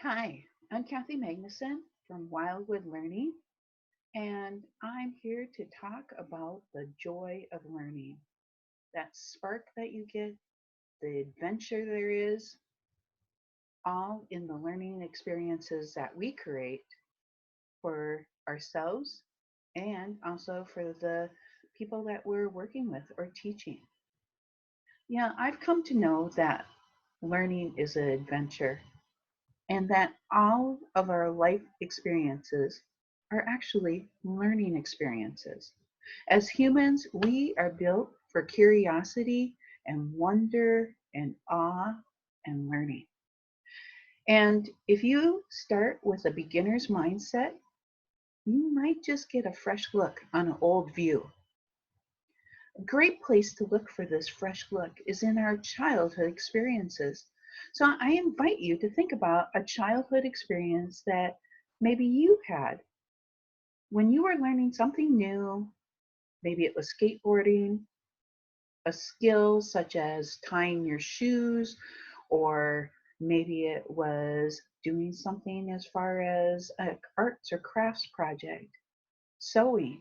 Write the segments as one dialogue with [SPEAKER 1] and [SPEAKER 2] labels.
[SPEAKER 1] Hi, I'm Kathy Magnuson from Wildwood Learning, and I'm here to talk about the joy of learning. That spark that you get, the adventure there is, all in the learning experiences that we create for ourselves and also for the people that we're working with or teaching. Yeah, I've come to know that learning is an adventure and that all of our life experiences are actually learning experiences. As humans, we are built for curiosity and wonder and awe and learning. And if you start with a beginner's mindset, you might just get a fresh look on an old view. A great place to look for this fresh look is in our childhood experiences. So I invite you to think about a childhood experience that maybe you had when you were learning something new. Maybe it was skateboarding, a skill such as tying your shoes, or maybe it was doing something as far as an arts or crafts project, sewing.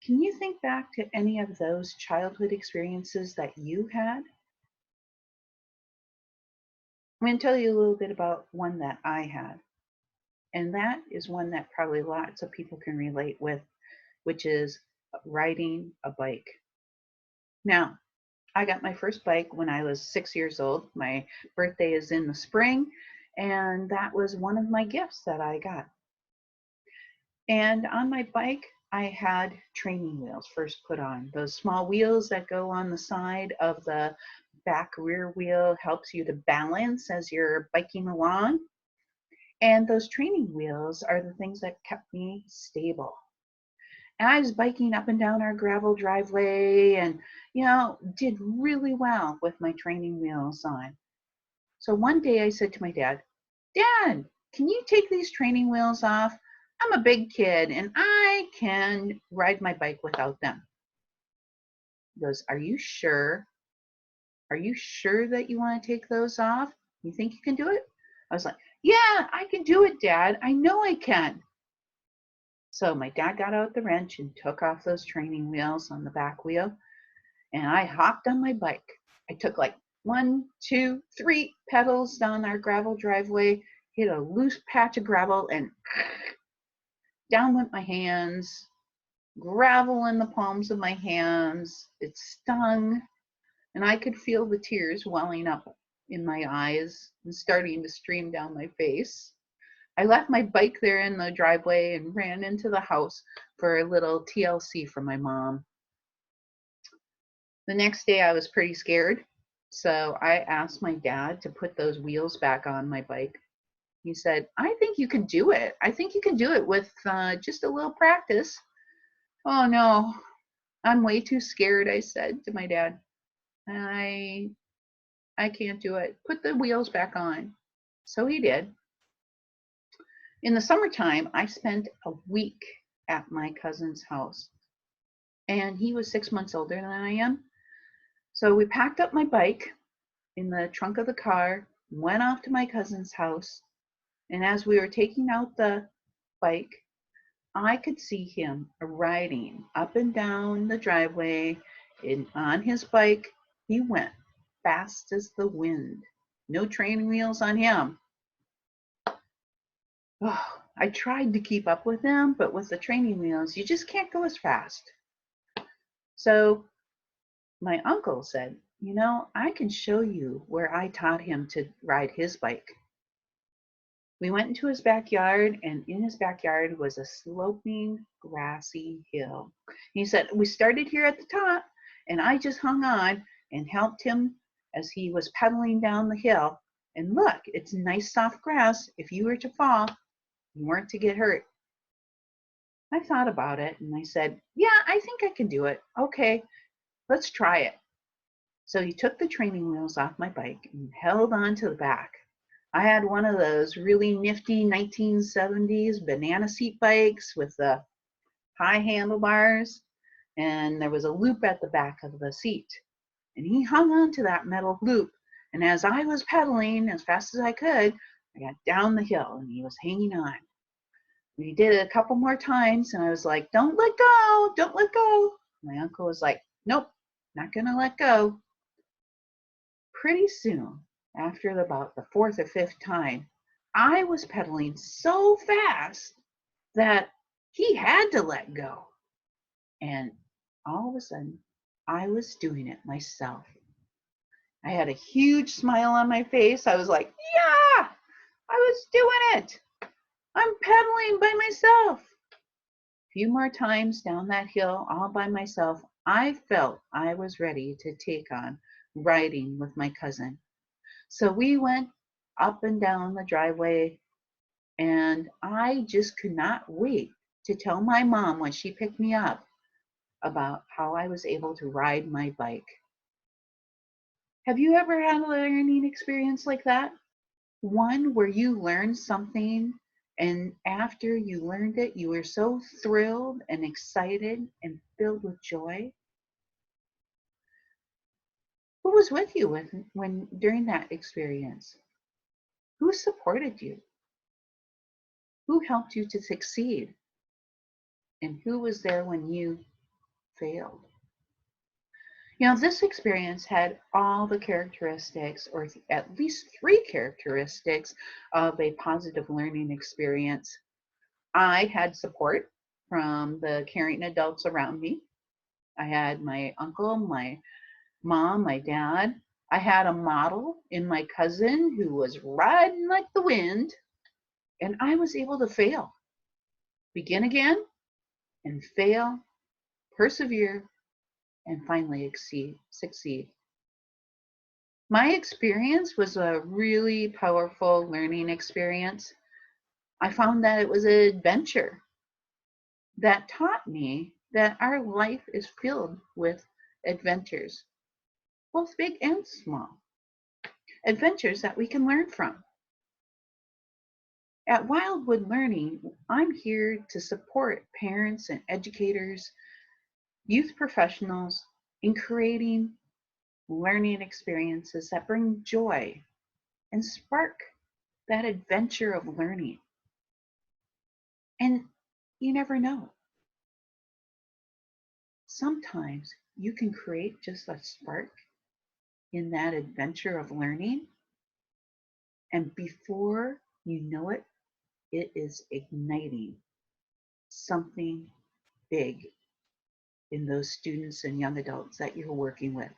[SPEAKER 1] Can you think back to any of those childhood experiences that you had? I'm going to tell you a little bit about one that I had. And that is one that probably lots of people can relate with, which is riding a bike. Now, I got my first bike when I was 6 years old. My birthday is in the spring, and that was one of my gifts that I got. And on my bike, I had training wheels first put on. Those small wheels that go on the side of the back rear wheel helps you to balance as you're biking along. And those training wheels are the things that kept me stable. And I was biking up and down our gravel driveway and, did really well with my training wheels on. So one day I said to my dad, Dad, can you take these training wheels off? I'm a big kid and I can ride my bike without them. He goes, Are you sure? Are you sure that you want to take those off? You think you can do it? I was like, Yeah, I can do it, Dad. I know I can. So my dad got out the wrench and took off those training wheels on the back wheel, and I hopped on my bike. I took like one, two, three pedals down our gravel driveway, hit a loose patch of gravel, and down went my hands, gravel in the palms of my hands. It stung, and I could feel the tears welling up in my eyes and starting to stream down my face. I left my bike there in the driveway and ran into the house for a little TLC from my mom. The next day I was pretty scared, so I asked my dad to put those wheels back on my bike. He said, I think you can do it. I think you can do it with just a little practice. Oh no, I'm way too scared, I said to my dad. I I can't do it. Put the wheels back on. So he did. In the summertime, I spent a week at my cousin's house, and he was 6 months older than I am. So we packed up my bike in the trunk of the car, went off to my cousin's house, and as we were taking out the bike, I could see him riding up and down the driveway on his bike. He went fast as the wind. No training wheels on him. Oh, I tried to keep up with him, but with the training wheels, you just can't go as fast. So my uncle said, I can show you where I taught him to ride his bike. We went into his backyard, and in his backyard was a sloping, grassy hill. He said, We started here at the top, and I just hung on and helped him as he was pedaling down the hill. And look, it's nice soft grass. If you were to fall, you weren't to get hurt. I thought about it and I said, Yeah, I think I can do it. Okay, let's try it. So he took the training wheels off my bike and held on to the back. I had one of those really nifty 1970s banana seat bikes with the high handlebars, and there was a loop at the back of the seat. And he hung on to that metal loop And as I was pedaling as fast as I could, I got down the hill and he was hanging on. We did it a couple more times and I was like, don't let go, don't let go. My uncle was like, nope, not gonna let go. Pretty soon, after about the fourth or fifth time, I was pedaling so fast that he had to let go. And all of a sudden, I was doing it myself. I had a huge smile on my face. I was like, yeah, I was doing it. I'm pedaling by myself. A few more times down that hill all by myself, I felt I was ready to take on riding with my cousin. So we went up and down the driveway, and I just could not wait to tell my mom when she picked me up about how I was able to ride my bike. Have you ever had a learning experience like that? One where you learned something and after you learned it, you were so thrilled and excited and filled with joy? Who was with you when during that experience? Who supported you? Who helped you to succeed? And who was there when you failed? You know, this experience had all the characteristics, or at least three characteristics, of a positive learning experience. I had support from the caring adults around me. I had my uncle, my mom, my dad. I had a model in my cousin who was riding like the wind, and I was able to fail, begin again, and fail, persevere, and finally succeed. My experience was a really powerful learning experience. I found that it was an adventure that taught me that our life is filled with adventures, both big and small, adventures that we can learn from. At Wildwood Learning, I'm here to support parents and educators, youth professionals in creating learning experiences that bring joy and spark that adventure of learning. And you never know. Sometimes you can create just a spark in that adventure of learning, and before you know it, it is igniting something big in those students and young adults that you're working with.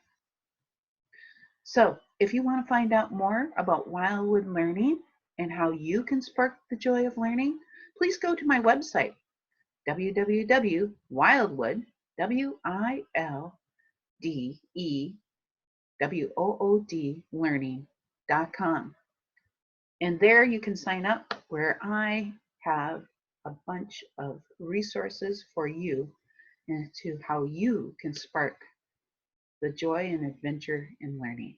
[SPEAKER 1] So, if you want to find out more about Wildwood Learning and how you can spark the joy of learning, please go to my website, www.wildwood, WILDEWOOD learning.com. And there you can sign up where I have a bunch of resources for you as to how you can spark the joy and adventure in learning.